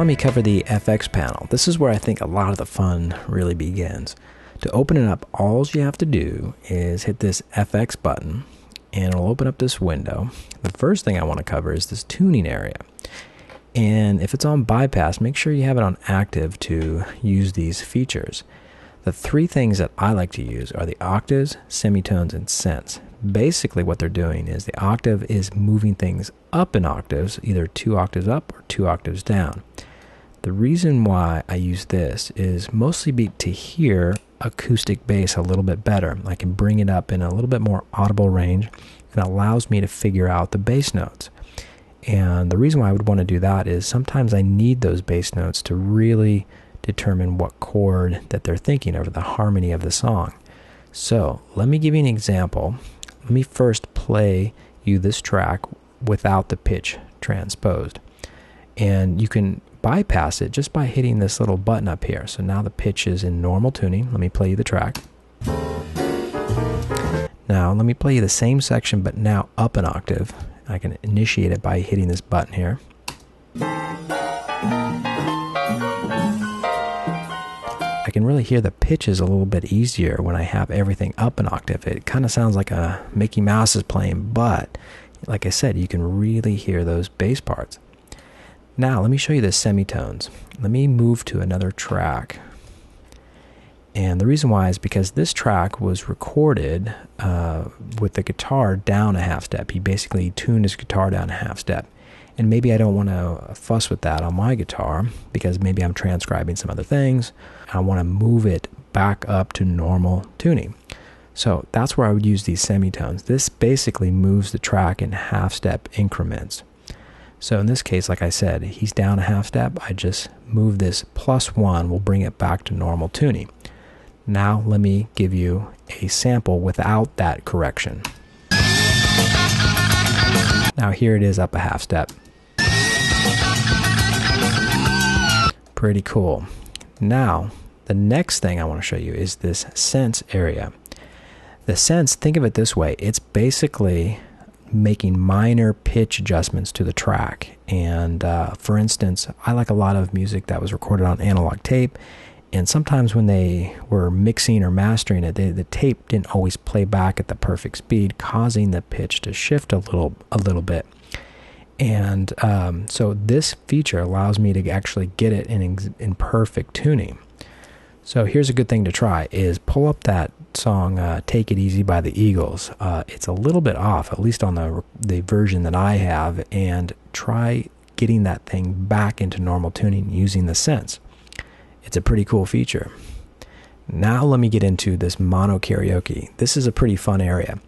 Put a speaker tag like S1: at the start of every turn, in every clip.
S1: let me cover the FX panel. This is where I think a lot of the fun really begins. To open it up, all you have to do is hit this FX button and it'll open up this window. The first thing I want to cover is this tuning area. And if it's on bypass, make sure you have it on active to use these features. The three things that I like to use are the octaves, semitones, and cents. Basically what they're doing is the octave is moving things up in octaves, either 2 octaves up or 2 octaves down. The reason why I use this is mostly to hear acoustic bass a little bit better. I can bring it up in a little bit more audible range, and it allows me to figure out the bass notes. And the reason why I would want to do that is sometimes I need those bass notes to really determine what chord that they're thinking of, or the harmony of the song. So let me give you an example. Let me first play you this track without the pitch transposed. And you can bypass it just by hitting this little button up here. So now the pitch is in normal tuning. Let me play you the track. Now let me play you the same section but now up an octave. I can initiate it by hitting this button here. I can really hear the pitches a little bit easier when I have everything up an octave. It kind of sounds like a Mickey Mouse is playing, but like I said, you can really hear those bass parts. Now let me show you the semitones. Let me move to another track. And the reason why is because this track was recorded with the guitar down a half step. He basically tuned his guitar down a half step. And maybe I don't want to fuss with that on my guitar because maybe I'm transcribing some other things. I want to move it back up to normal tuning. So that's where I would use these semitones. This basically moves the track in half step increments. So in this case, like I said, he's down a half step. I just move this +1, will bring it back to normal tuning. Now let me give you a sample without that correction. Now here it is up a half step. Pretty cool. Now the next thing I want to show you is this sense area. The sense, think of it this way, it's basically making minor pitch adjustments to the track. And for instance, I like a lot of music that was recorded on analog tape, and sometimes when they were mixing or mastering it, the tape didn't always play back at the perfect speed, causing the pitch to shift a little bit. And so this feature allows me to actually get it in perfect tuning. So here's a good thing to try is pull up that song Take It Easy by the Eagles. It's a little bit off, at least on the version that I have, and try getting that thing back into normal tuning using the sense. It's a pretty cool feature. Now let me get into this mono karaoke. This is a pretty fun area.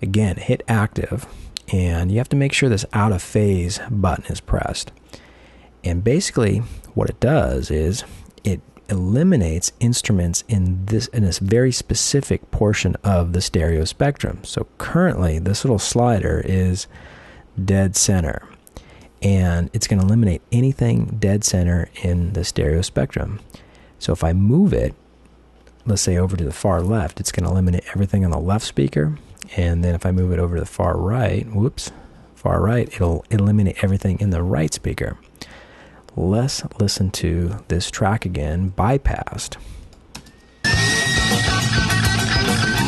S1: Again, hit active, and you have to make sure this out of phase button is pressed. And basically what it does is it eliminates instruments in this very specific portion of the stereo spectrum. So currently this little slider is dead center, and it's going to eliminate anything dead center in the stereo spectrum. So if I move it, let's say over to the far left, it's going to eliminate everything on the left speaker. And then if I move it over to the far right, it'll eliminate everything in the right speaker. Let's listen to this track again, bypassed.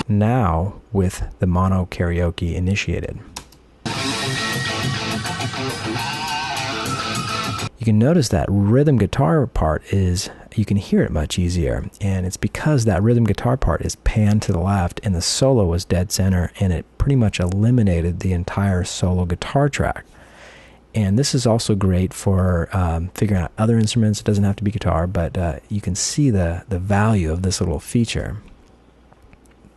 S1: Now with the mono karaoke initiated. You can notice that rhythm guitar part you can hear it much easier, and it's because that rhythm guitar part is panned to the left and the solo was dead center, and it pretty much eliminated the entire solo guitar track. And this is also great for figuring out other instruments. It doesn't have to be guitar, but you can see the value of this little feature.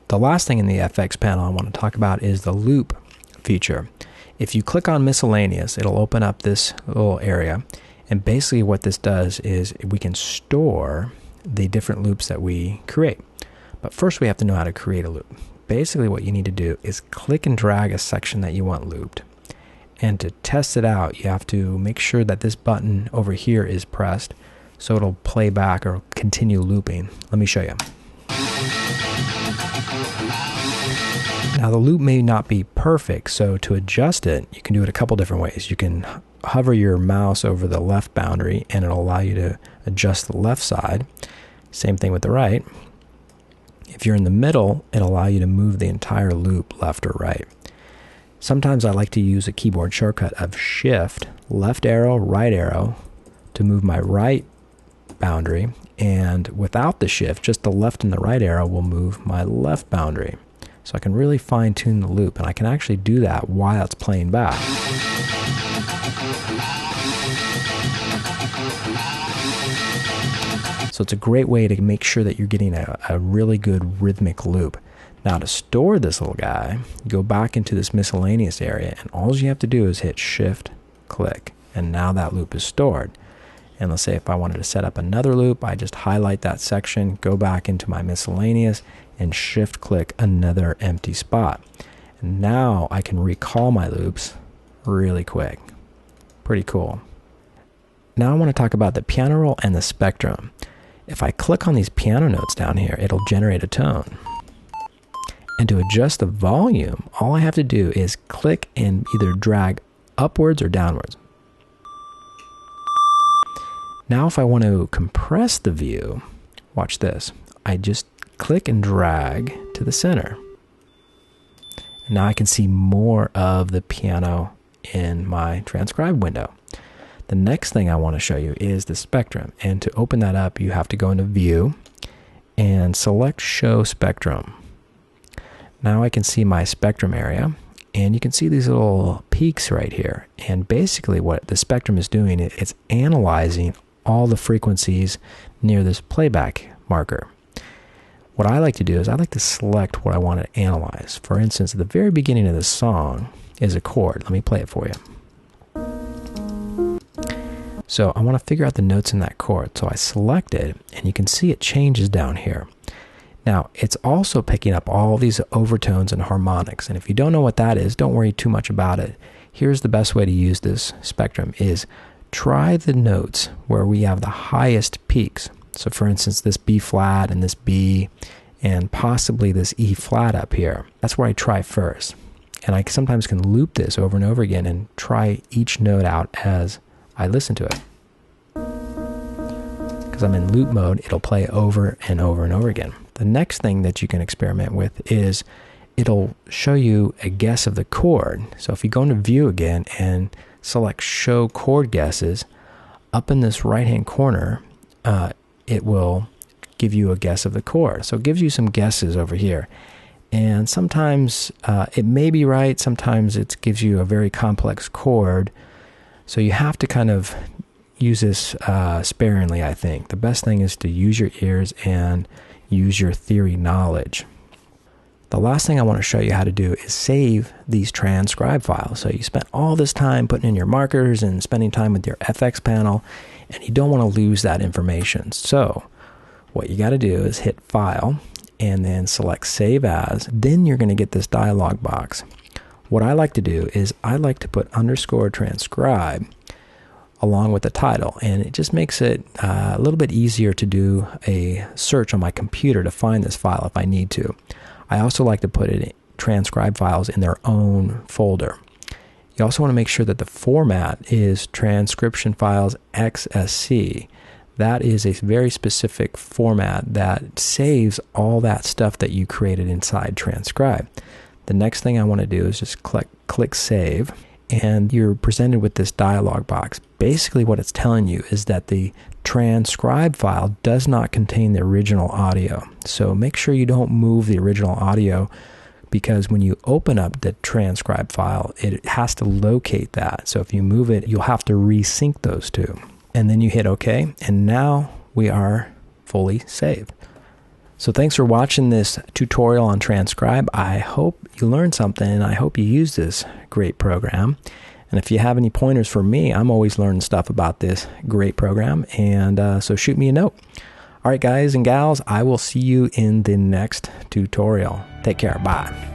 S1: The last thing in the FX panel I want to talk about is the loop feature. If you click on miscellaneous, it'll open up this little area. And basically what this does is we can store the different loops that we create. But first we have to know how to create a loop. Basically what you need to do is click and drag a section that you want looped. And to test it out, you have to make sure that this button over here is pressed so it'll play back or continue looping. Let me show you. Now the loop may not be perfect, so to adjust it, you can do it a couple different ways. You can hover your mouse over the left boundary and it'll allow you to adjust the left side. Same thing with the right. If you're in the middle, it'll allow you to move the entire loop left or right. Sometimes I like to use a keyboard shortcut of Shift, left arrow, right arrow to move my right boundary, and without the shift, just the left and the right arrow will move my left boundary. So I can really fine tune the loop, and I can actually do that while it's playing back. So it's a great way to make sure that you're getting a really good rhythmic loop. Now to store this little guy, you go back into this miscellaneous area, and all you have to do is hit Shift, click, and now that loop is stored. And let's say if I wanted to set up another loop, I just highlight that section, go back into my miscellaneous, and Shift click another empty spot. And now I can recall my loops really quick. Pretty cool. Now I want to talk about the piano roll and the spectrum. If I click on these piano notes down here, it'll generate a tone. And to adjust the volume, all I have to do is click and either drag upwards or downwards. Now if I want to compress the view, watch this. I just click and drag to the center. And now I can see more of the piano in my transcribe window. The next thing I want to show you is the spectrum. And to open that up, you have to go into View and select Show Spectrum. Now I can see my spectrum area, and you can see these little peaks right here. And basically what the spectrum is doing, it's analyzing all the frequencies near this playback marker. What I like to do is I like to select what I want to analyze. For instance, at the very beginning of this song is a chord. Let me play it for you. So I want to figure out the notes in that chord. So I select it, and you can see it changes down here. Now, it's also picking up all these overtones and harmonics. And if you don't know what that is, don't worry too much about it. Here's the best way to use this spectrum is try the notes where we have the highest peaks. So for instance, this B flat and this B and possibly this E flat up here. That's where I try first. And I sometimes can loop this over and over again and try each note out as I listen to it. Because I'm in loop mode, it'll play over and over and over again. The next thing that you can experiment with is it'll show you a guess of the chord. So if you go into View again and select Show Chord Guesses, up in this right-hand corner, it will give you a guess of the chord. So it gives you some guesses over here. And sometimes it may be right, sometimes it gives you a very complex chord. So you have to kind of use this sparingly, I think. The best thing is to use your ears and use your theory knowledge. The last thing I want to show you how to do is save these transcribe files. So you spent all this time putting in your markers and spending time with your FX panel, and you don't want to lose that information. So what you got to do is hit File and then select Save As. Then you're going to get this dialog box. What I like to do is I like to put _transcribe along with the title, and it just makes it a little bit easier to do a search on my computer to find this file if I need to. I also like to put transcribe files in their own folder. You also want to make sure that the format is transcription files XSC. That is a very specific format that saves all that stuff that you created inside Transcribe. The next thing I want to do is just click Save, and you're presented with this dialog box. Basically what it's telling you is that the transcribe file does not contain the original audio. So make sure you don't move the original audio, because when you open up the transcribe file, it has to locate that. So if you move it, you'll have to resync those two. And then you hit OK, and now we are fully saved. So thanks for watching this tutorial on Transcribe. I hope you learned something, and I hope you use this great program. And if you have any pointers for me, I'm always learning stuff about this great program. And so shoot me a note. All right, guys and gals, I will see you in the next tutorial. Take care. Bye.